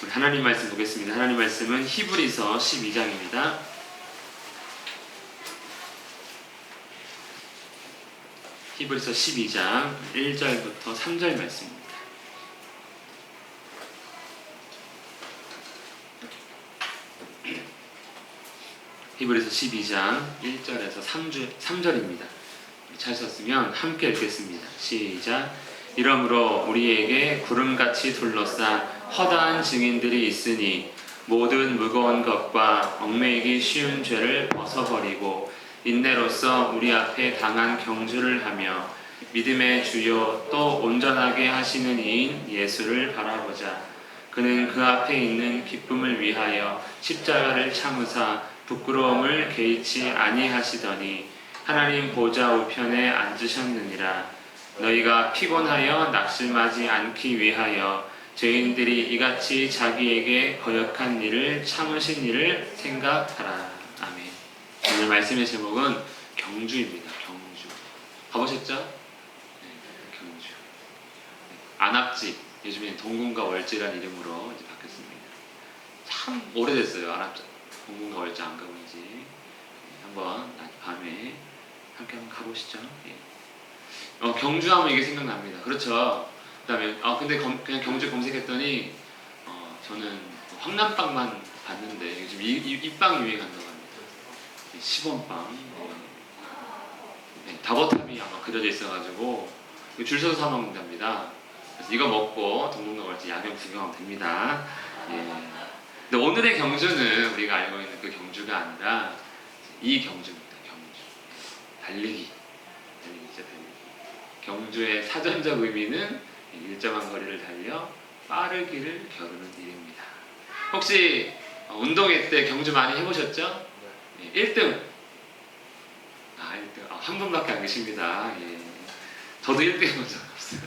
우리 하나님 말씀 보겠습니다. 하나님 말씀은 히브리서 12장입니다. 히브리서 12장 1절부터 3절 말씀입니다. 히브리서 12장 1절에서 3절입니다. 찾으셨으면 함께 읽겠습니다. 시작. 이러므로 우리에게 구름같이 둘러싼 허다한 증인들이 있으니 모든 무거운 것과 얽매이기 쉬운 죄를 벗어버리고 인내로써 우리 앞에 당한 경주를 하며 믿음의 주요 또 온전하게 하시는 이인 예수를 바라보자. 그는 그 앞에 있는 기쁨을 위하여 십자가를 참으사 부끄러움을 개의치 아니하시더니 하나님 보좌 우편에 앉으셨느니라. 너희가 피곤하여 낙심하지 않기 위하여 죄인들이 이같이 자기에게 거역한 일을 참으신 일을 생각하라. 아멘. 오늘 말씀의 제목은 경주입니다. 경주. 가보셨죠? 네, 경주. 안압지. 요즘엔 동궁과 월지라는 이름으로 이제 바뀌었습니다. 참 오래됐어요. 안압지. 동궁과 월지 안 가본 지. 한번 밤에 함께 한번 가보시죠. 예. 경주하면 이게 생각납니다. 그렇죠. 그 다음에 근데 그냥 경주 검색했더니 저는 황남빵만 봤는데 요즘 이 빵이 유행한다고 합니다. 10원빵. 네, 다버탑이 아마 그려져 있어가지고 줄 서서 사 먹는답니다. 그래서 이거 먹고 동문가 걸지 야경 구경하면 됩니다. 예. 근데 오늘의 경주는 우리가 알고 있는 그 경주가 아니라 이 경주입니다. 경주. 달리기. 경주의 사전적 의미는 일정한 거리를 달려 빠르기를 겨루는 일입니다. 혹시 운동회 때 경주 많이 해보셨죠? 네. 1등. 1등. 한 분밖에 안 계십니다. 예. 저도 1등 해본 적 없어요.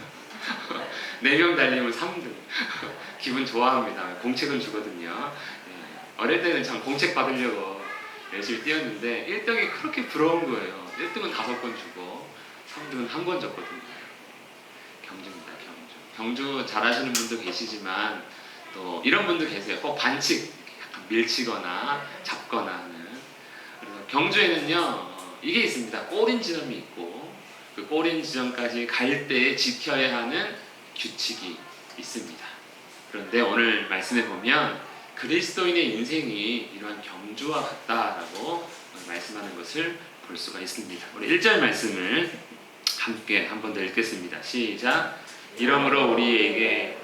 4명 달리면 3등. 기분 좋아합니다. 공책은 주거든요. 예. 어릴 때는 참 공책 받으려고 열심히 뛰었는데 1등이 그렇게 부러운 거예요. 1등은 5번 주고 3등은 1번 줬거든요. 경주입니다. 경주 잘하시는 분도 계시지만 또 이런 분도 계세요. 꼭 반칙, 약간 밀치거나 잡거나 하는. 그래서 경주에는요 이게 있습니다. 꼬린 지점이 있고 그 꼬린 지점까지 갈 때 지켜야 하는 규칙이 있습니다. 그런데 오늘 말씀해 보면 그리스도인의 인생이 이러한 경주와 같다라고 말씀하는 것을 볼 수가 있습니다. 우리 1절 말씀을 함께 한 번 더 읽겠습니다. 시작. 이러므로 우리에게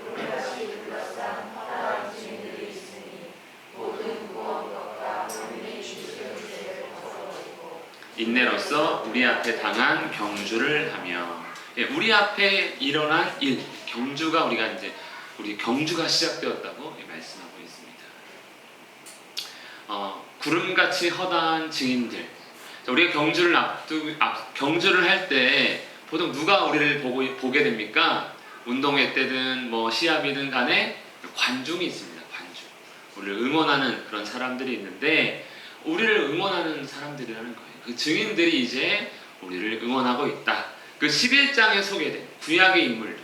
인내로써 우리 앞에 당한 경주를 하며. 예, 우리 앞에 일어난 일, 경주가 우리 경주가 시작되었다고 말씀하고 있습니다. 구름같이 허다한 증인들. 우리가 경주를 할 때 보통 누가 우리를 보게 됩니까? 운동회 때든 시합이든 간에 관중이 있습니다. 관중. 우리를 응원하는 그런 사람들이 있는데 우리를 응원하는 사람들이라는 거예요. 그 증인들이 이제 우리를 응원하고 있다. 그 11장에 소개된 구약의 인물들.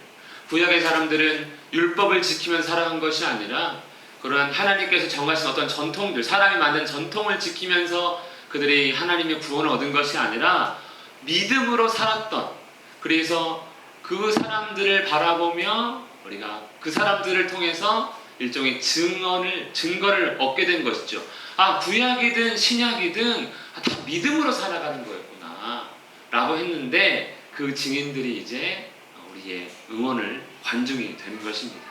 구약의 사람들은 율법을 지키며 살아간 것이 아니라 그런 하나님께서 정하신 어떤 전통들, 사람이 만든 전통을 지키면서 그들이 하나님의 구원을 얻은 것이 아니라 믿음으로 살았던, 그래서 그 사람들을 바라보며 우리가 그 사람들을 통해서 일종의 증거를 얻게 된 것이죠. 구약이든 신약이든 다 믿음으로 살아가는 거였구나 라고 했는데 그 증인들이 이제 우리의 관중이 되는 것입니다.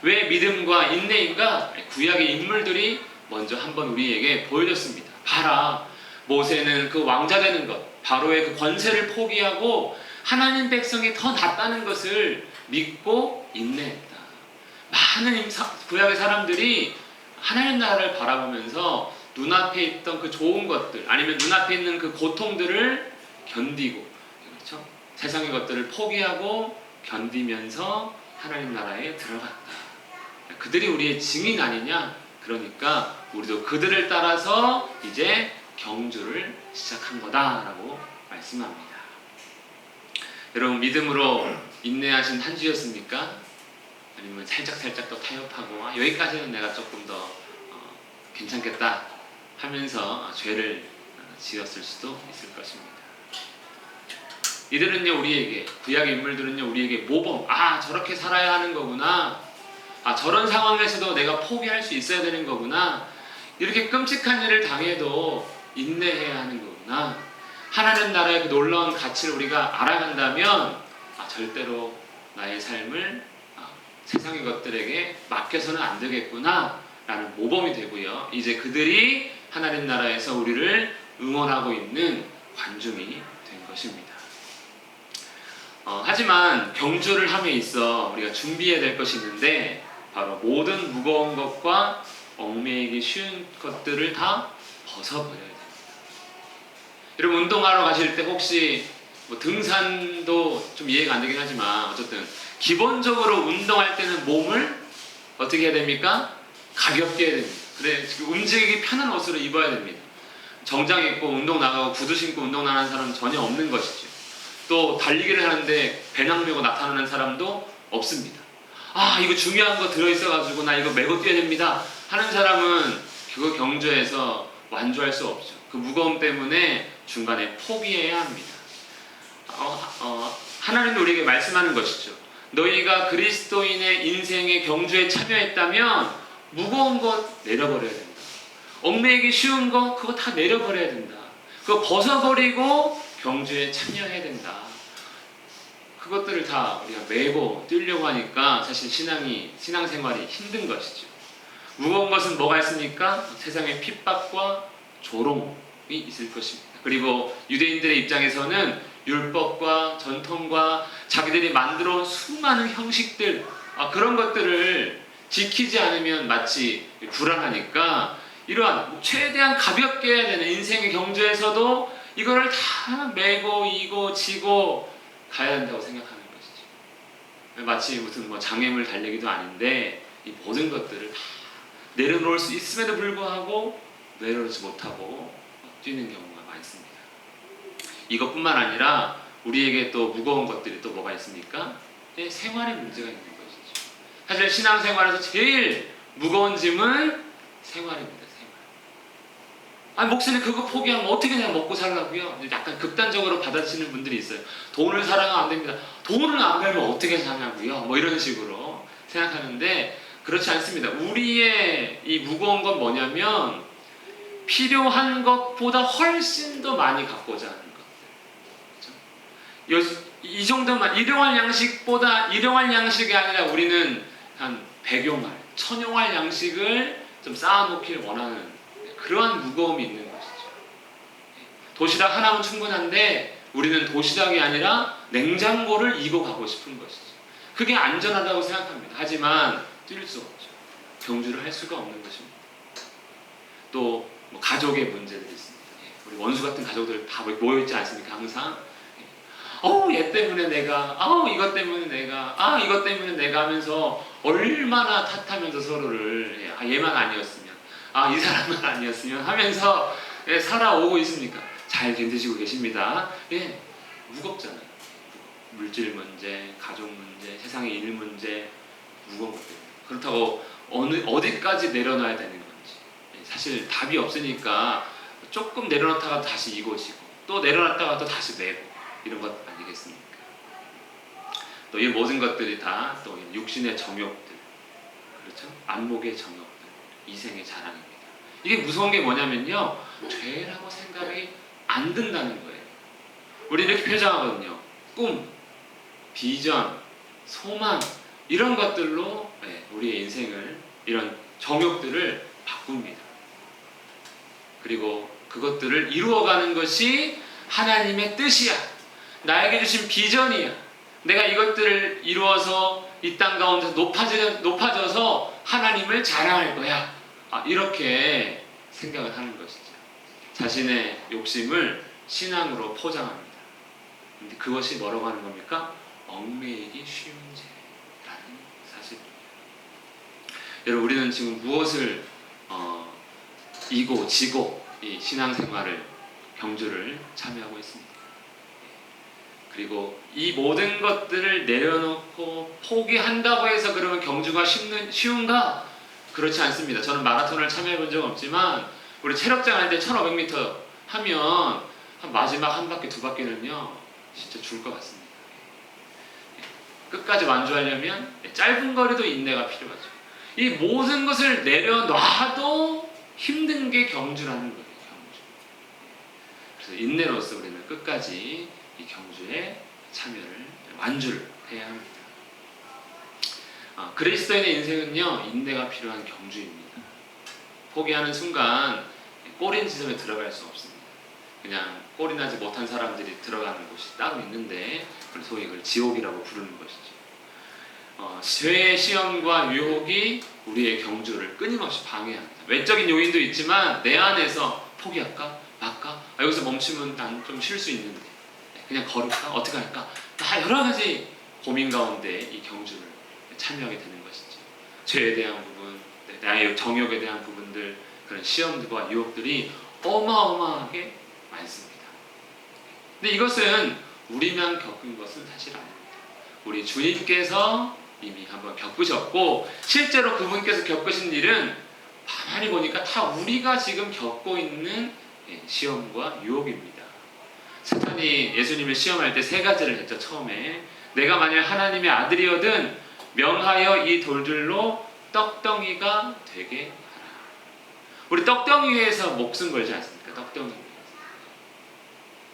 왜 믿음과 인내인가? 구약의 인물들이 먼저 한번 우리에게 보여줬습니다. 봐라, 모세는 그 왕자 되는 것, 바로의 그 권세를 포기하고 하나님 백성이 더 낫다는 것을 믿고 인내했다. 많은 구약의 사람들이 하나님 나라를 바라보면서 눈앞에 있던 그 좋은 것들, 아니면 눈앞에 있는 그 고통들을 견디고, 그렇죠? 세상의 것들을 포기하고 견디면서 하나님 나라에 들어갔다. 그들이 우리의 증인 아니냐? 그러니까 우리도 그들을 따라서 이제 경주를 시작한 거다라고 말씀합니다. 여러분, 믿음으로 인내하신 한 주였습니까? 아니면 살짝 더 타협하고 여기까지는 내가 조금 더 괜찮겠다 하면서 죄를 지었을 수도 있을 것입니다. 이들은요, 우리에게, 구약 인물들은요, 우리에게 모범, 저렇게 살아야 하는 거구나, 저런 상황에서도 내가 포기할 수 있어야 되는 거구나, 이렇게 끔찍한 일을 당해도 인내해야 하는 거구나, 하나님 나라의 그 놀라운 가치를 우리가 알아간다면 절대로 나의 삶을 세상의 것들에게 맡겨서는 안 되겠구나 라는 모범이 되고요, 이제 그들이 하나님 나라에서 우리를 응원하고 있는 관중이 된 것입니다. 하지만 경주를 함에 있어 우리가 준비해야 될 것이 있는데, 바로 모든 무거운 것과 얽매이기 쉬운 것들을 다 벗어버려야 됩니다. 여러분, 운동하러 가실 때 혹시 등산도 좀 이해가 안 되긴 하지만 어쨌든 기본적으로 운동할 때는 몸을 어떻게 해야 됩니까? 가볍게 해야 됩니다. 그래, 움직이기 편한 옷으로 입어야 됩니다. 정장 입고 운동 나가고 구두 신고 운동 나가는 사람은 전혀 없는 것이죠. 또 달리기를 하는데 배낭 메고 나타나는 사람도 없습니다. 이거 중요한 거 들어있어가지고 나 이거 메고 뛰어야 됩니다 하는 사람은 그 경주에서 완주할 수 없죠. 그 무거움 때문에 중간에 포기해야 합니다. 하나님도 우리에게 말씀하는 것이죠. 너희가 그리스도인의 인생의 경주에 참여했다면 무거운 것 내려버려야 된다. 얽매이기 쉬운 거 그거 다 내려버려야 된다. 그거 벗어버리고 경주에 참여해야 된다. 그것들을 다 우리가 메고 뛰려고 하니까 사실 신앙생활이 힘든 것이죠. 무거운 것은 뭐가 있습니까? 세상의 핍박과 조롱이 있을 것입니다. 그리고 유대인들의 입장에서는 율법과 전통과 자기들이 만들어 온 수많은 형식들, 그런 것들을 지키지 않으면 마치 불안하니까 이러한 최대한 가볍게 해야 되는 인생의 경주에서도 이거를 다 메고 이고 지고 가야 한다고 생각하는 것이죠. 마치 무슨 장애물 달리기도 아닌데 이 모든 것들을 다 내려놓을 수 있음에도 불구하고 내려놓지 못하고 뛰는 경우가 많습니다. 이것뿐만 아니라 우리에게 또 무거운 것들이 또 뭐가 있습니까? 생활의 문제가 있는 것이죠. 사실 신앙생활에서 제일 무거운 짐은 생활입니다. 목사님 그거 포기하면 어떻게 그냥 먹고 살라고요? 약간 극단적으로 받아치는 분들이 있어요. 돈을 사랑하면 안 됩니다. 돈을 안 벌면 어떻게 사냐고요? 이런 식으로 생각하는데 그렇지 않습니다. 우리의 이 무거운 건 뭐냐면 필요한 것보다 훨씬 더 많이 갖고자 하는 것들. 그렇죠? 이 정도만 일용할 양식보다 일용할 양식이 아니라 우리는 한 100용할, 1000용할 양식을 좀 쌓아놓길 원하는 그러한 무거움이 있는 것이죠. 도시락 하나면 충분한데 우리는 도시락이 아니라 냉장고를 이고 가고 싶은 것이죠. 그게 안전하다고 생각합니다. 하지만 뛸 수 없죠. 경주를 할 수가 없는 것입니다. 또 가족의 문제들이 있습니다. 우리 원수 같은 가족들 다 모여있지 않습니까? 항상 얘 때문에 내가, 이것 때문에 내가, 이것 때문에 내가 하면서 얼마나 탓하면서 서로를 얘만 아니었으면, 이 사람만 아니었으면 하면서 살아오고 있습니까? 잘 견디시고 계십니다. 무겁잖아요. 물질 문제, 가족 문제, 세상의 일 문제, 무거운 것들. 그렇다고 어디까지 내려놔야 되는 건지. 사실 답이 없으니까 조금 내려놨다가 다시 이고지고 또 내려놨다가 또 다시 메고 이런 것 아니겠습니까? 또 이 모든 것들이 다 또 육신의 정욕들, 그렇죠? 안목의 정욕들, 이생의 자랑입니다. 이게 무서운 게 뭐냐면요, 죄라고 생각이 안 든다는 거예요. 우리 이렇게 표정하거든요. 꿈, 비전, 소망 이런 것들로 우리의 인생을 이런 정욕들을 바꿉니다. 그리고 그것들을 이루어가는 것이 하나님의 뜻이야. 나에게 주신 비전이야. 내가 이것들을 이루어서 이 땅 가운데 높아져서 하나님을 자랑할 거야. 이렇게 생각을 하는 것이죠. 자신의 욕심을 신앙으로 포장합니다. 근데 그것이 뭐라고 하는 겁니까? 얽매이기 쉬운 죄라는 사실입니다. 여러분, 우리는 지금 무엇을 이고 지고 이 신앙생활을 경주를 참여하고 있습니다. 그리고 이 모든 것들을 내려놓고 포기한다고 해서 그러면 경주가 쉬운가? 그렇지 않습니다. 저는 마라톤을 참여해 본 적은 없지만 우리 체력장 할 때 1500m 하면 한 마지막 한 바퀴 두 바퀴는요 진짜 죽을 것 같습니다. 끝까지 완주하려면 짧은 거리도 인내가 필요하죠. 이 모든 것을 내려놔도 힘든 게 경주라는 거예요. 경주. 그래서 인내로서 우리는 끝까지 이 경주에 참여를 완주를 해야 합니다. 그리스도인의 인생은요 인내가 필요한 경주입니다. 포기하는 순간 꼬린 지점에 들어갈 수 없습니다. 그냥 꼴이 나지 못한 사람들이 들어가는 곳이 따로 있는데 소위 이걸 지옥이라고 부르는 것이죠. 죄의 시험과 유혹이 우리의 경주를 끊임없이 방해합니다. 외적인 요인도 있지만 내 안에서 포기할까? 말까? 여기서 멈추면 난 좀 쉴 수 있는데 그냥 걸을까? 어떻게 할까? 다 여러 가지 고민 가운데 이 경주를 참여하게 되는 것이죠. 죄에 대한 부분, 나의 정욕에 대한 부분들, 그런 시험들과 유혹들이 어마어마하게 많습니다. 근데 이것은 우리만 겪은 것은 사실 아닙니다. 우리 주님께서 이미 한번 겪으셨고 실제로 그분께서 겪으신 일은 가만히 보니까 다 우리가 지금 겪고 있는 시험과 유혹입니다. 사탄이 예수님을 시험할 때 세 가지를 했죠. 처음에 내가 만약 하나님의 아들이거든 명하여 이 돌들로 떡덩이가 되게 하라. 우리 떡덩이 위에서 목숨 걸지 않습니까? 떡덩이 위에서.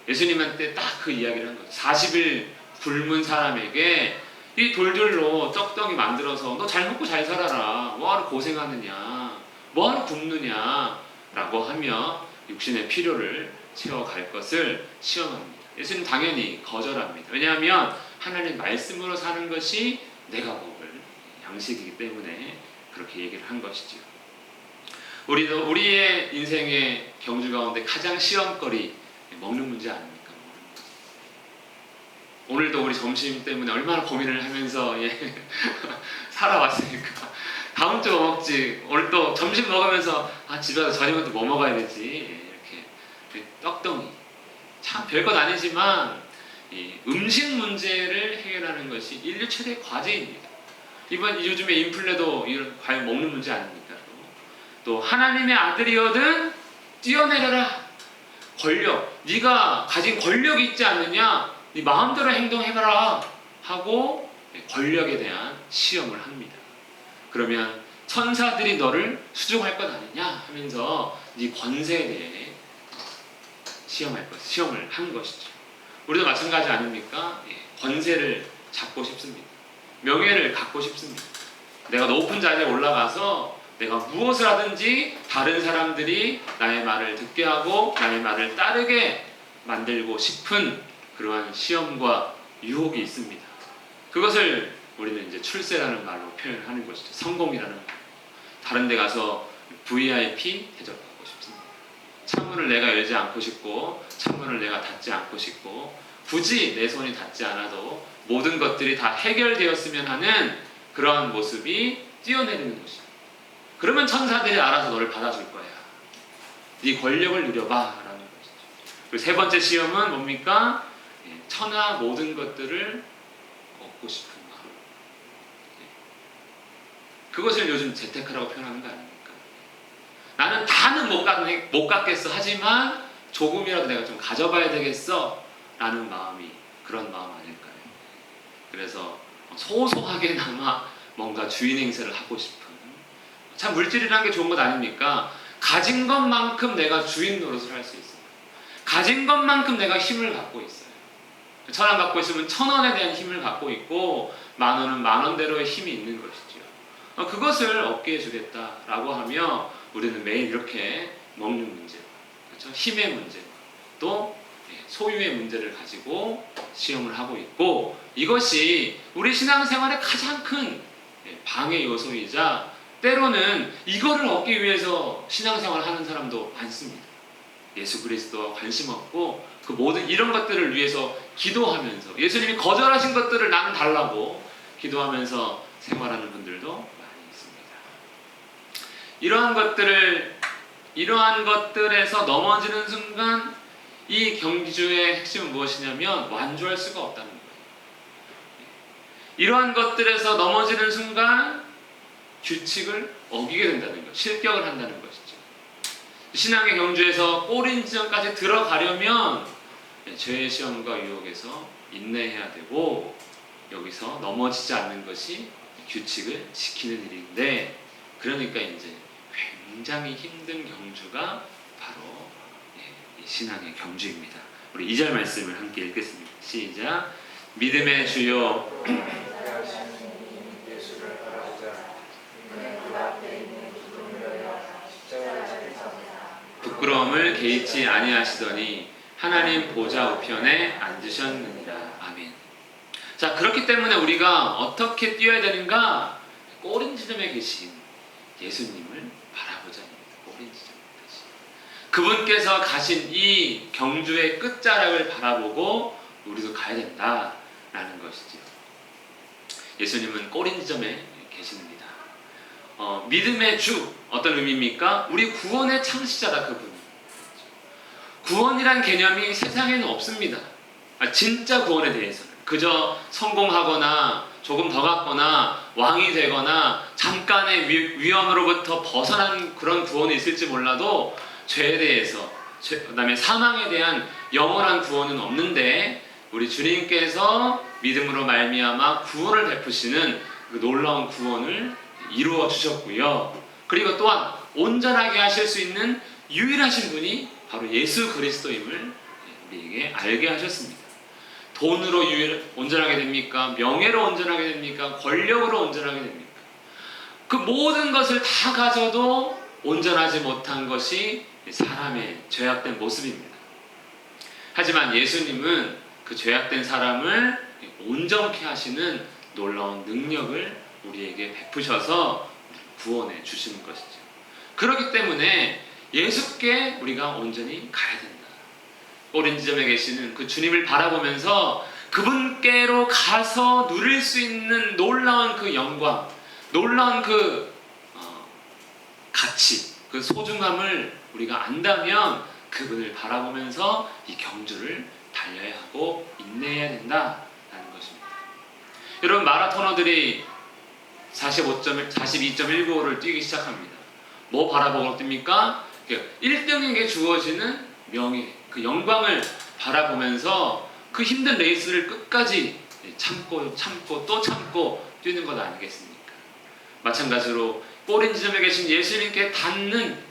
예수님한테 딱 그 이야기를 한 거죠. 40일 굶은 사람에게 이 돌들로 떡덩이 만들어서 너 잘 먹고 잘 살아라. 뭐하러 고생하느냐. 뭐하러 굶느냐. 라고 하며 육신의 필요를 채워갈 것을 시험합니다. 예수님 당연히 거절합니다. 왜냐하면 하나님 말씀으로 사는 것이 내가 먹을 양식이기 때문에 그렇게 얘기를 한 것이죠. 우리도 우리의 인생의 경주 가운데 가장 시험거리 먹는 문제 아닙니까? 오늘도 우리 점심 때문에 얼마나 고민을 하면서 살아왔으니까 다음 주 뭐 먹지? 오늘 또 점심 먹으면서 집에 가서 저녁은 또 뭐 먹어야 되지? 이렇게 떡덩이 참 별것 아니지만 이 음식 문제를 해결하는 것이 인류 최대 과제입니다. 이번 요즘에 인플레도 이런 과연 먹는 문제 아닙니까? 또 하나님의 아들이거든 뛰어내려라. 권력, 네가 가진 권력이 있지 않느냐? 네 마음대로 행동해봐라 하고 권력에 대한 시험을 합니다. 그러면 천사들이 너를 수종할 것 아니냐 하면서 네 권세에 대해 시험을 한 것이죠. 우리도 마찬가지 아닙니까? 권세를 잡고 싶습니다. 명예를 갖고 싶습니다. 내가 높은 자리에 올라가서 내가 무엇을 하든지 다른 사람들이 나의 말을 듣게 하고 나의 말을 따르게 만들고 싶은 그러한 시험과 유혹이 있습니다. 그것을 우리는 이제 출세라는 말로 표현하는 것이죠. 성공이라는 말. 다른 데 가서 VIP 대접받고 싶습니다. 창문을 내가 열지 않고 싶고 창문을 내가 닫지 않고 싶고 굳이 내 손이 닿지 않아도 모든 것들이 다 해결되었으면 하는 그러한 모습이 뛰어내리는 것이죠. 그러면 천사들이 알아서 너를 받아줄 거야. 네 권력을 누려봐 라는 것이죠. 그리고 세 번째 시험은 뭡니까? 천하 모든 것들을 얻고 싶은 마음. 그것을 요즘 재테크라고 표현하는 거 아닙니까? 나는 다는 못 갖겠어. 하지만 조금이라도 내가 좀 가져봐야 되겠어. 라는 마음이 그런 마음 아닐까요? 그래서 소소하게나마 뭔가 주인 행세를 하고 싶은. 참 물질이라는 게 좋은 것 아닙니까? 가진 것만큼 내가 주인 노릇을 할 수 있어요. 가진 것만큼 내가 힘을 갖고 있어요. 1,000원 갖고 있으면 1,000원에 대한 힘을 갖고 있고 10,000원은 10,000원대로의 힘이 있는 것이죠. 그것을 얻게 해주겠다라고 하며 우리는 매일 이렇게 먹는 문제와 그렇죠? 힘의 문제와 또 소유의 문제를 가지고 시험을 하고 있고 이것이 우리 신앙생활의 가장 큰 방해 요소이자 때로는 이거를 얻기 위해서 신앙생활을 하는 사람도 많습니다. 예수 그리스도와 관심 없고 그 모든 이런 것들을 위해서 기도하면서 예수님이 거절하신 것들을 나는 달라고 기도하면서 생활하는 분들도 많이 있습니다. 이러한 것들에서 넘어지는 순간 이 경주의 핵심은 무엇이냐면 완주할 수가 없다는 거예요. 이러한 것들에서 넘어지는 순간 규칙을 어기게 된다는 것, 실격을 한다는 것이죠. 신앙의 경주에서 꼬린 지점까지 들어가려면 죄의 시험과 유혹에서 인내해야 되고, 여기서 넘어지지 않는 것이 규칙을 지키는 일인데, 그러니까 이제 굉장히 힘든 경주가 바로 이 신앙의 경주입니다. 우리 2절 말씀을 함께 읽겠습니다. 시작. 믿음의 주요 부끄러움을 개의치 아니하시더니 하나님 보좌 우편에 앉으셨느니라. 아멘. 자, 그렇기 때문에 우리가 어떻게 뛰어야 되는가? 꼬린 지점에 계신 예수님을 바라보자. 꼬린 지점에 계신 그분께서 가신 이 경주의 끝자락을 바라보고 우리도 가야 된다라는 것이죠. 예수님은 꼬린 지점에 계십니다. 믿음의 주, 어떤 의미입니까? 우리 구원의 창시자다, 그분. 구원이란 개념이 세상에는 없습니다. 진짜 구원에 대해서는 그저 성공하거나 조금 더 갖거나 왕이 되거나 잠깐의 위험으로부터 벗어난 그런 구원이 있을지 몰라도 죄에 대해서, 그 다음에 사망에 대한 영원한 구원은 없는데, 우리 주님께서 믿음으로 말미암아 구원을 베푸시는 그 놀라운 구원을 이루어 주셨고요. 그리고 또한 온전하게 하실 수 있는 유일하신 분이 바로 예수 그리스도임을 우리에게 알게 하셨습니다. 돈으로 온전하게 됩니까? 명예로 온전하게 됩니까? 권력으로 온전하게 됩니까? 그 모든 것을 다 가져도 온전하지 못한 것이 사람의 죄악된 모습입니다. 하지만 예수님은 그 죄악된 사람을 온전케 하시는 놀라운 능력을 우리에게 베푸셔서 구원해 주시는 것이죠. 그렇기 때문에 예수께 우리가 온전히 가야 된다. 꼬린 지점에 계시는 그 주님을 바라보면서 그분께로 가서 누릴 수 있는 놀라운 그 영광, 놀라운 그 가치, 그 소중함을 우리가 안다면 그분을 바라보면서 이 경주를 달려야 하고 인내해야 된다라는 것입니다. 여러분, 마라토너들이 42.195를 뛰기 시작합니다. 뭐 바라보고 뜁니까? 1등에게 주어지는 명예, 그 영광을 바라보면서 그 힘든 레이스를 끝까지 참고 또 참고 뛰는 것 아니겠습니까? 마찬가지로 꼬린 지점에 계신 예수님께 닿는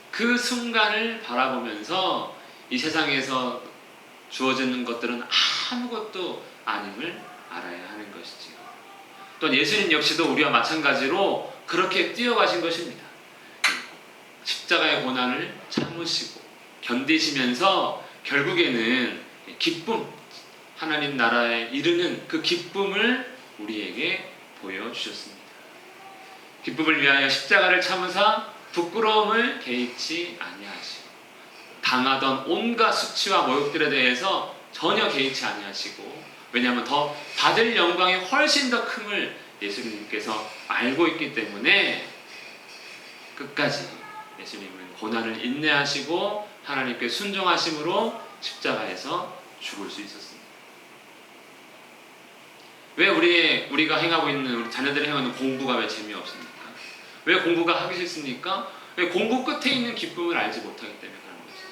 그 순간을 바라보면서 이 세상에서 주어지는 것들은 아무것도 아님을 알아야 하는 것이지요. 또 예수님 역시도 우리와 마찬가지로 그렇게 뛰어가신 것입니다. 십자가의 고난을 참으시고 견디시면서 결국에는 기쁨, 하나님 나라에 이르는 그 기쁨을 우리에게 보여주셨습니다. 기쁨을 위하여 십자가를 참으사 부끄러움을 개의치 아니하시고, 당하던 온갖 수치와 모욕들에 대해서 전혀 개의치 아니하시고, 왜냐하면 더 받을 영광이 훨씬 더 큼을 예수님께서 알고 있기 때문에 끝까지 예수님은 고난을 인내하시고 하나님께 순종하심으로 십자가에서 죽을 수 있었습니다. 왜 우리가 행하고 있는, 우리 자녀들이 행하는 공부가 왜 재미없습니까? 왜 공부가 하기 싫습니까? 왜 공부 끝에 있는 기쁨을 알지 못하기 때문에 그런 것이죠.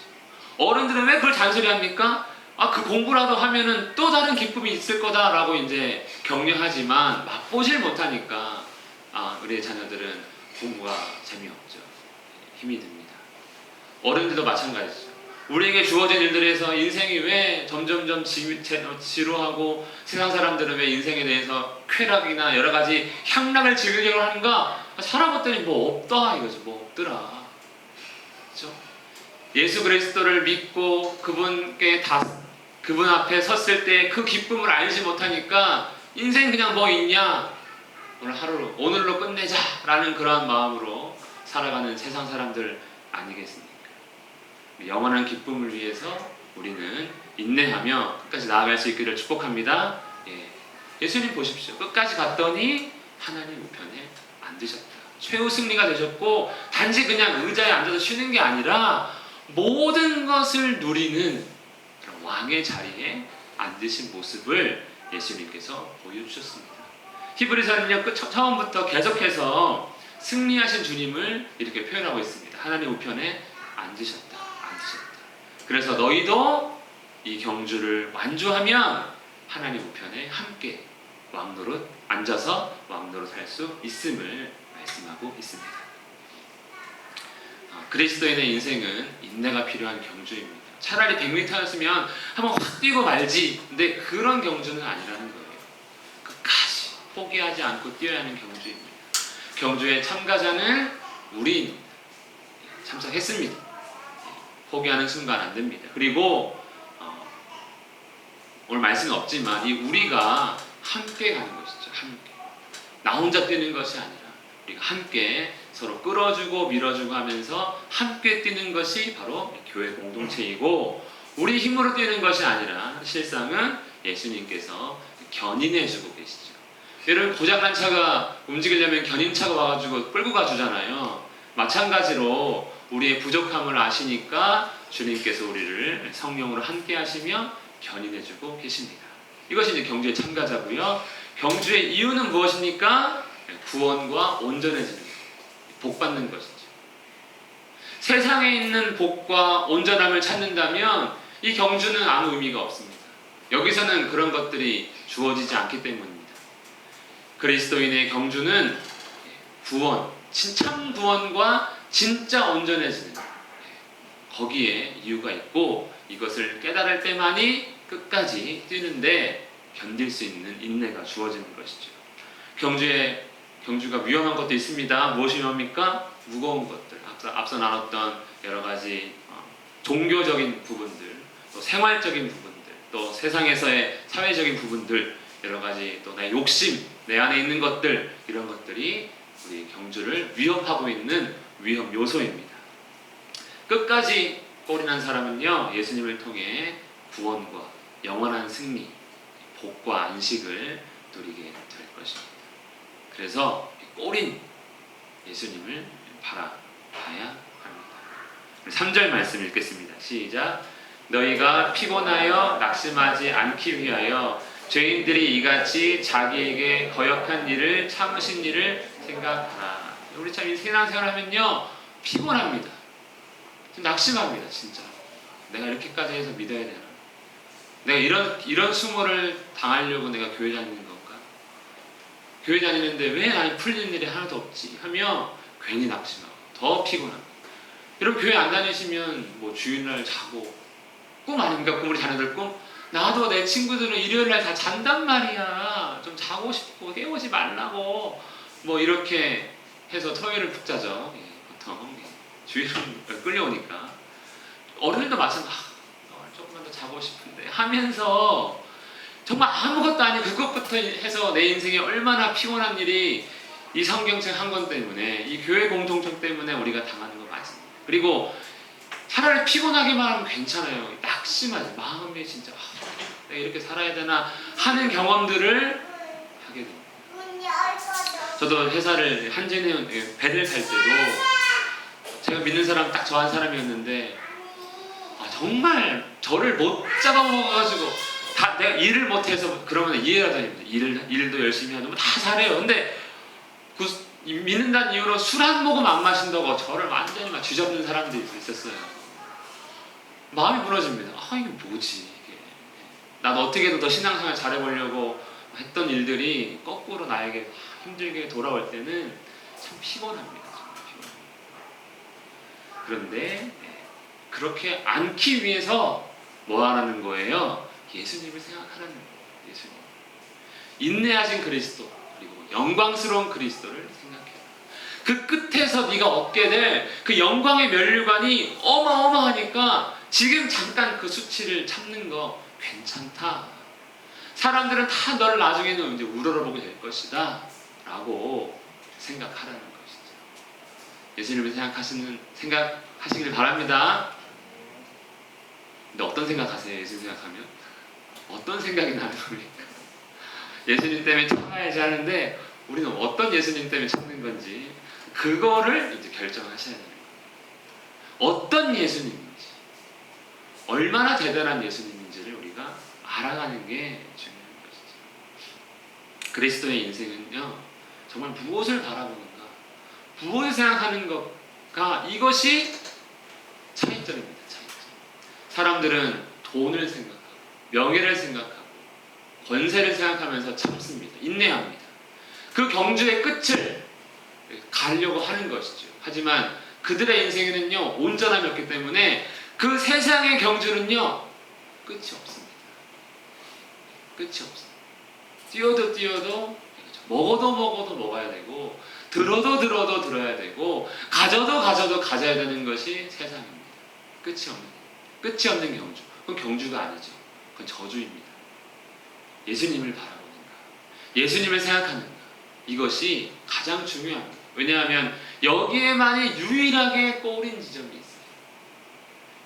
어른들은 왜 그걸 잔소리합니까? 그 공부라도 하면은 또 다른 기쁨이 있을 거다라고 이제 격려하지만 맛보질 못하니까 우리의 자녀들은 공부가 재미없죠. 힘이 듭니다. 어른들도 마찬가지죠. 우리에게 주어진 일들에서 인생이 왜 점점점 지루하고 세상 사람들은 왜 인생에 대해서 쾌락이나 여러 가지 향락을 즐기려고 하는가? 살아봤더니 뭐 없다 이거죠. 뭐 없더라. 그렇죠? 예수 그리스도를 믿고 그분 앞에 섰을 때 그 기쁨을 알지 못하니까 인생 그냥 뭐 있냐? 오늘로 끝내자라는 그러한 마음으로 살아가는 세상 사람들 아니겠습니까? 영원한 기쁨을 위해서 우리는 인내하며 끝까지 나아갈 수 있기를 축복합니다. 예수님 보십시오. 끝까지 갔더니 하나님 우편에 앉으셨다. 최후 승리가 되셨고, 단지 그냥 의자에 앉아서 쉬는 게 아니라 모든 것을 누리는 왕의 자리에 앉으신 모습을 예수님께서 보여주셨습니다. 히브리서는요, 처음부터 계속해서 승리하신 주님을 이렇게 표현하고 있습니다. 하나님 우편에 앉으셨다. 그래서 너희도 이 경주를 완주하면 하나님 우편에 함께 왕노릇 앉아서 왕노릇 할 수 있음을 말씀하고 있습니다. 그리스도인의 인생은 인내가 필요한 경주입니다. 차라리 100m였으면 한번 확 뛰고 말지. 근데 그런 경주는 아니라는 거예요. 끝까지 포기하지 않고 뛰어야 하는 경주입니다. 경주의 참가자는 우리입니다. 참석했습니다. 포기하는 순간 안 됩니다. 그리고 오늘 말씀은 없지만 이 우리가 함께 가는 것이죠. 함께. 나 혼자 뛰는 것이 아니라 우리가 함께 서로 끌어주고 밀어주고 하면서 함께 뛰는 것이 바로 교회 공동체이고, 우리 힘으로 뛰는 것이 아니라 실상은 예수님께서 견인해주고 계시죠. 여러분, 고장난 차가 움직이려면 견인차가 와가지고 끌고 가주잖아요. 마찬가지로 우리의 부족함을 아시니까 주님께서 우리를 성령으로 함께 하시며 견인해주고 계십니다. 이것이 이제 경주의 참가자고요. 경주의 이유는 무엇입니까? 구원과 온전해지는 것, 복 받는 것이죠. 세상에 있는 복과 온전함을 찾는다면 이 경주는 아무 의미가 없습니다. 여기서는 그런 것들이 주어지지 않기 때문입니다. 그리스도인의 경주는 구원, 참 구원과 진짜 온전해지는, 거기에 이유가 있고 이것을 깨달을 때만이 끝까지 뛰는데 견딜 수 있는 인내가 주어지는 것이죠. 경주가 위험한 것도 있습니다. 무엇이 위험합니까? 무거운 것들, 앞서 나눴던 여러 가지 종교적인 부분들, 또 생활적인 부분들, 또 세상에서의 사회적인 부분들, 여러 가지 또 나의 욕심, 내 안에 있는 것들, 이런 것들이 우리 경주를 위협하고 있는 위험 요소입니다. 끝까지 꼴이난 사람은요, 예수님을 통해 구원과 영원한 승리, 복과 안식을 누리게 될 것입니다. 그래서 꼴인 예수님을 바라봐야 합니다. 3절 말씀 읽겠습니다. 시작. 너희가 피곤하여 낙심하지 않기 위하여 죄인들이 이같이 자기에게 거역한 일을 참으신 일을 생각하라. 우리 참 신앙생활 하면요, 피곤합니다. 낙심합니다. 진짜 내가 이렇게까지 해서 믿어야 되나? 내가 이런 수모를 당하려고 내가 교회 다니는 건가? 교회 다니는데 왜 나는 풀리는 일이 하나도 없지? 하며 괜히 낙심하고 더 피곤합니다. 여러분, 교회 안 다니시면 뭐 주일날 자고, 꿈 아닙니까? 우리 자녀들 꿈? 나도 내 친구들은 일요일날 다 잔단 말이야. 좀 자고 싶고 깨우지 말라고. 뭐 이렇게 해서 토요일을 푹 자죠. 보통 주일은 끌려오니까. 어른들도 마찬가지. 조금만 더 자고 싶은데 하면서 정말 아무것도 아닌 그것부터 해서 내 인생에 얼마나 피곤한 일이 이 성경책 한 권 때문에, 이 교회 공동체 때문에 우리가 당하는 거 맞습니다. 그리고 차라리 피곤하기만 하면 괜찮아요. 낙심하지. 마음이 진짜 내가 이렇게 살아야 되나 하는 경험들을 하게 됩니다. 저도 회사를 한진해운 배를 갈 때도 제가 믿는 사람 딱 저 한 사람이었는데, 정말 저를 못 잡아먹어가지고 다 내가 일을 못해서 그러면 이해가 됩니다. 일도 열심히 하고 다 잘해요. 근데 믿는다는 이유로 술 한 모금 안 마신다고 저를 완전히 막 쥐잡는 사람들이 있었어요. 마음이 무너집니다. 이게 뭐지 이게. 나도 어떻게든 더 신앙생활 잘해보려고 했던 일들이 거꾸로 나에게 힘들게 돌아올 때는 참 피곤합니다. 그런데 그렇게 않기 위해서 뭐 하라는 거예요? 예수님을 생각하라는 거예요. 예수님. 인내하신 그리스도, 그리고 영광스러운 그리스도를 생각해라. 그 끝에서 네가 얻게 될 그 영광의 면류관이 어마어마하니까 지금 잠깐 그 수치를 참는 거 괜찮다. 사람들은 다 너를 나중에는 이제 우러러보게 될 것이다 라고 생각하라는 것이죠. 예수님을 생각하시길 바랍니다. 근데 어떤 생각하세요? 예수님 생각하면? 어떤 생각이 나는 겁니까? 예수님 때문에 참아야지 하는데 우리는 어떤 예수님 때문에 참는 건지 그거를 이제 결정하셔야 되는 거예요. 어떤 예수님인지, 얼마나 대단한 예수님인지를 알아가는 게 중요한 것이죠. 그리스도의 인생은요, 정말 무엇을 바라보는가, 무엇을 생각하는 것가, 이것이 차이점입니다. 차이점. 사람들은 돈을 생각하고 명예를 생각하고 권세를 생각하면서 참습니다. 인내합니다. 그 경주의 끝을 가려고 하는 것이죠. 하지만 그들의 인생에는요, 온전함이 없기 때문에 그 세상의 경주는요, 끝이 없습니다. 끝이 없습니다. 뛰어도 먹어도 먹어야 되고, 들어도 들어야 되고, 가져도 가져야 되는 것이 세상입니다. 끝이 없는 경주. 그건 경주가 아니죠. 그건 저주입니다. 예수님을 바라보는가, 예수님을 생각하는가, 이것이 가장 중요합니다. 왜냐하면 여기에만이 유일하게 꼬린 지점이 있어요.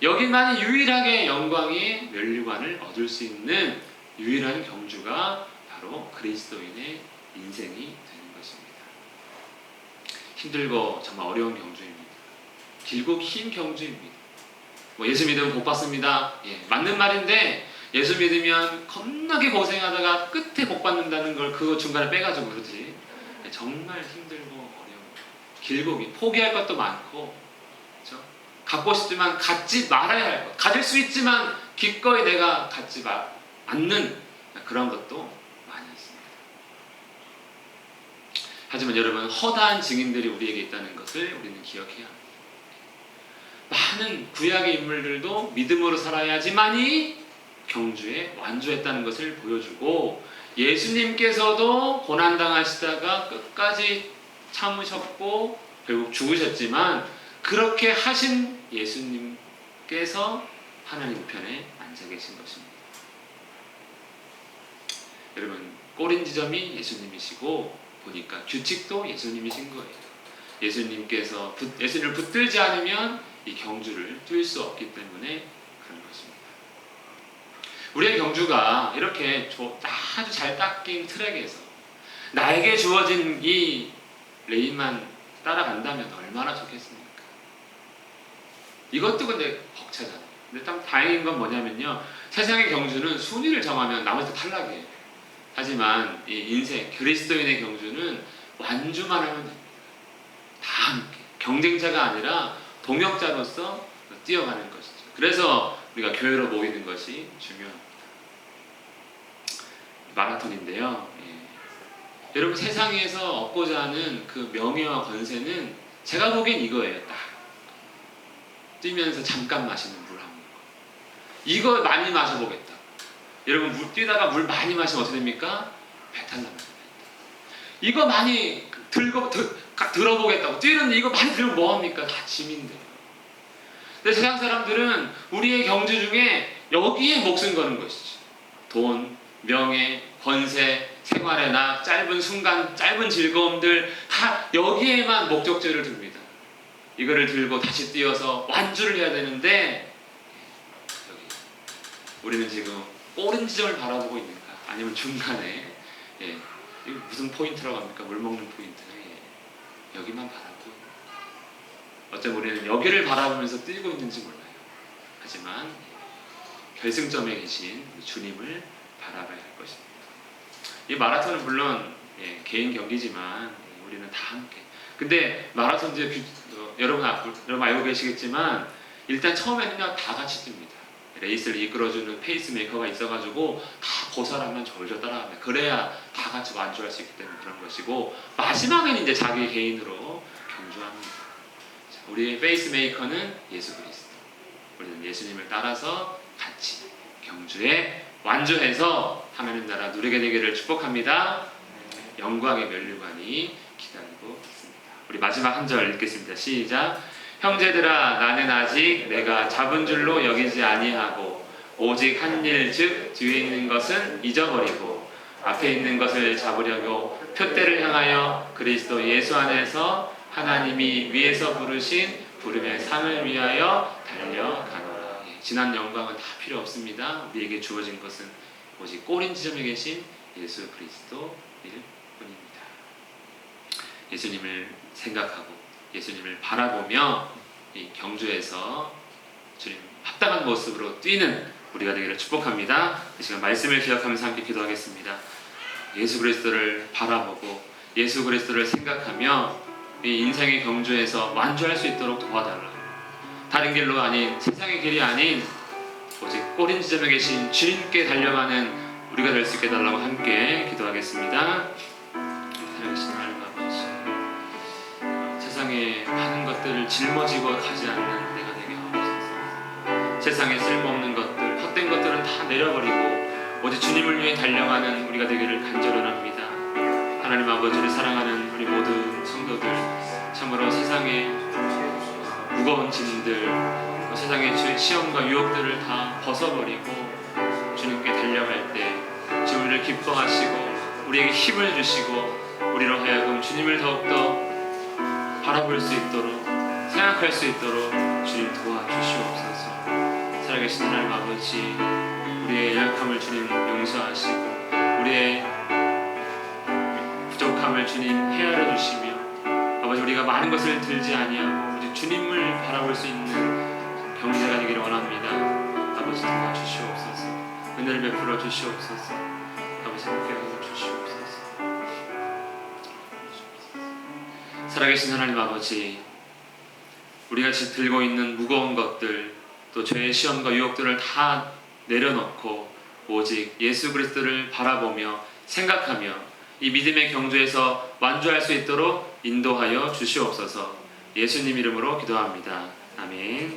여기만이 유일하게 영광의 면류관을 얻을 수 있는 유일한 경주가 바로 그리스도인의 인생이 되는 것입니다. 힘들고 정말 어려운 경주입니다. 길고 긴 경주입니다. 예수 믿으면 복 받습니다. 맞는 말인데, 예수 믿으면 겁나게 고생하다가 끝에 복 받는다는 걸 그거 중간에 빼가지고 그러지. 정말 힘들고 어려워. 길고 포기할 것도 많고, 그렇죠? 갖고 싶지만 갖지 말아야 할 것, 가질 수 있지만 기꺼이 내가 갖지 않는 그런 것도 많이 있습니다. 하지만 여러분, 허다한 증인들이 우리에게 있다는 것을 우리는 기억해야 합니다. 많은 구약의 인물들도 믿음으로 살아야지만이 경주에 완주했다는 것을 보여주고, 예수님께서도 고난당하시다가 끝까지 참으셨고 결국 죽으셨지만, 그렇게 하신 예수님께서 하나님 편에 앉아 계신 것입니다. 여러분, 꼬린 지점이 예수님이시고, 보니까 규칙도 예수님이신 거예요. 예수님을 붙들지 않으면 이 경주를 뛸 수 없기 때문에 그런 것입니다. 우리의 경주가 이렇게 아주 잘 닦인 트랙에서 나에게 주어진 이 레인만 따라간다면 얼마나 좋겠습니까? 이것도 근데 벅차잖아요. 근데 참 다행인 건 뭐냐면요, 세상의 경주는 순위를 정하면 나머지 탈락이에요. 하지만 이 인생, 그리스도인의 경주는 완주만 하면 됩니다. 다 함께 경쟁자가 아니라 동역자로서 뛰어가는 것이죠. 그래서 우리가 교회로 모이는 것이 중요합니다. 마라톤인데요. 여러분, 세상에서 얻고자 하는 그 명예와 권세는 제가 보기엔 이거예요. 딱 뛰면서 잠깐 마시는 물 한 모금. 이거 많이 마셔보겠다. 여러분, 뛰다가 물 많이 마시면 어떻게 됩니까? 배탈 납니다. 이거 많이 들어보겠다고. 뛰는데 이거 많이 들으면 뭐합니까? 다 짐인데요. 근데 세상 사람들은 우리의 경주 중에 여기에 목숨 거는 것이죠. 돈, 명예, 권세, 생활의 낙, 짧은 순간, 짧은 즐거움들, 다 여기에만 목적지를 둡니다. 이거를 들고 다시 뛰어서 완주를 해야 되는데, 여기 우리는 지금 꼬린 지점을 바라보고 있는가? 아니면 중간에 이거 무슨 포인트라고 합니까? 물 먹는 포인트. 여기만 바라보고, 어쩌면 우리는 여기를 바라보면서 뛰고 있는지 몰라요. 하지만 결승점에 계신 주님을 바라봐야 할 것입니다. 이 마라톤은 물론 개인 경기지만 우리는 다 함께. 근데 마라톤도 여러분 알고 계시겠지만, 일단 처음에는요, 다 같이 뜁니다. 레이스를 이끌어주는 페이스메이커가 있어가지고 다 그 사람만 졸졸 따라갑니다. 그래야 다 같이 완주할 수 있기 때문에 그런 것이고, 마지막에는 이제 자기 개인으로 경주합니다. 자, 우리의 페이스메이커는 예수 그리스도. 우리는 예수님을 따라서 같이 경주에 완주해서 하나님 나라 누리게 되기를 축복합니다. 영광의 면류관이 기다리고 있습니다. 우리 마지막 한 절 읽겠습니다. 시작. 형제들아, 나는 아직 내가 잡은 줄로 여기지 아니하고 오직 한 일, 즉 뒤에 있는 것은 잊어버리고 앞에 있는 것을 잡으려고 표대를 향하여 그리스도 예수 안에서 하나님이 위에서 부르신 부름의 상을 위하여 달려가노라. 지난 영광은 다 필요 없습니다. 우리에게 주어진 것은 오직 꼬린 지점에 계신 예수 그리스도일 뿐입니다. 예수님을 생각하고 예수님을 바라보며 이 경주에서 주님 합당한 모습으로 뛰는 우리가 되기를 축복합니다. 이 시간 말씀을 기억하면서 함께 기도하겠습니다. 예수 그리스도를 바라보고 예수 그리스도를 생각하며 이 인생의 경주에서 완주할 수 있도록 도와달라. 다른 길로 아닌 세상의 길이 아닌 오직 꼬린 지점에 계신 주님께 달려가는 우리가 될 수 있게 해달라고 함께 기도하겠습니다. 살아계신 하나님 아버지, 세상의 많은 것들을 짊어지고 가지 않는 내가 되게 하옵소서. 세상에 쓸모없는 것들, 헛된 것들은 다 내려버리고 오직 주님을 위해 달려가는 우리가 되기를 간절원합니다. 하나님 아버지를 사랑하는 우리 모든 성도들, 참으로 세상의 무거운 짐들, 세상의 시험과 유혹들을 다 벗어버리고 주님께 달려갈 때 주님을 기뻐하시고 우리에게 힘을 주시고 우리로 하여금 주님을 더욱더 바라볼 수 있도록 생각할 수 있도록 주님 도와주시옵소서. 살아계신 하나님 아버지, 우리의 연약함을 주님 용서하시고 우리의 부족함을 주님 헤아려 주시며 아버지, 우리가 많은 것을 들지 아니하고 오직 주님을 바라볼 수 있는 경제가 되기를 원합니다. 아버지 도와주시옵소서. 은혜를 베풀어 주시옵소서. 아버지 함께하여 주시옵소서. 살아계신 하나님 아버지, 우리가 지금 들고 있는 무거운 것들 또 죄의 시험과 유혹들을 다 내려놓고 오직 예수 그리스도를 바라보며 생각하며 이 믿음의 경주에서 완주할 수 있도록 인도하여 주시옵소서. 예수님 이름으로 기도합니다. 아멘.